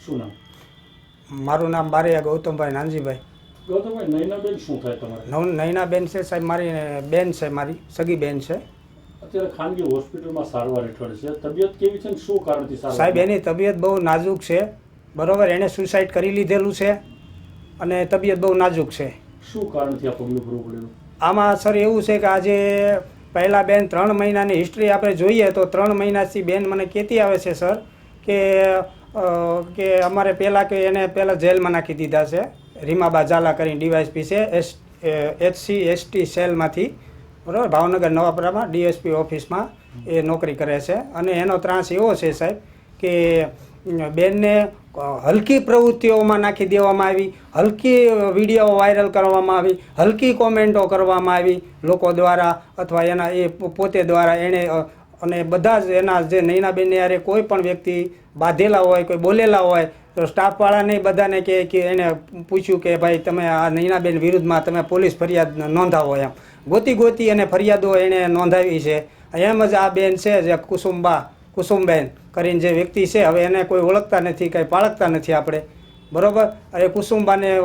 શું નામ? મારું નામ બારૈયા ગૌતમભાઈ નાનજીભાઈ. ગૌતમભાઈ, નયનાબેન શું થાય તમારે? નયનાબેન છે સાહેબ, મારી બેન છે, મારી સગી બેન છે. અત્યારે ખાનગી હોસ્પિટલમાં સારવાર હેઠળ છે. તબિયત કેવી છે ને શું કારણથી સારવાર? સાહેબ એની તબિયત બહુ નાજુક છે, બરાબર. એણે સુસાઇડ કરી લીધેલું છે અને તબિયત બહુ નાજુક છે. શું કારણથી આ પગલું ભરવું પડેલું? આમાં સર એવું છે કે આજે પહેલાં બેન 3 મહિનાની હિસ્ટ્રી આપણે જોઈએ તો 3 મહિનાથી બેન મને કહેતી આવે છે સર કે અમારે પહેલાં કે એને પહેલાં જેલમાં નાખી દીધા છે. રીમાબા ઝાલા કરીને ડીવાયએસપી છે, SC/ST સેલમાંથી, બરાબર, ભાવનગર નવાપરામાં DSP ઓફિસમાં એ નોકરી કરે છે. અને એનો ત્રાસ એવો છે સાહેબ કે બેનને હલકી પ્રવૃત્તિઓમાં નાખી દેવામાં આવી, હલકી વિડીયો વાયરલ કરવામાં આવી, હલકી કોમેન્ટો કરવામાં આવી લોકો દ્વારા અથવા એના એ પોતે દ્વારા. એણે અને બધા જ એના જે નયનાબેન યારે કોઈ પણ વ્યક્તિ બાંધેલા હોય, કોઈ બોલેલા હોય તો સ્ટાફવાળાને બધાને કે એણે પૂછ્યું કે ભાઈ તમે આ નયનાબેન વિરુદ્ધમાં તમે પોલીસ ફરિયાદ નોંધાવો. એમ ગોતી અને ફરિયાદો એણે નોંધાવી છે. એમ જ આ બેન છે જે કુસુમબેન કરીને જે વ્યક્તિ છે, હવે એને કોઈ ઓળખતા નથી, કંઈ પાળખતા નથી આપણે, બરાબર. એ કુસુમબાને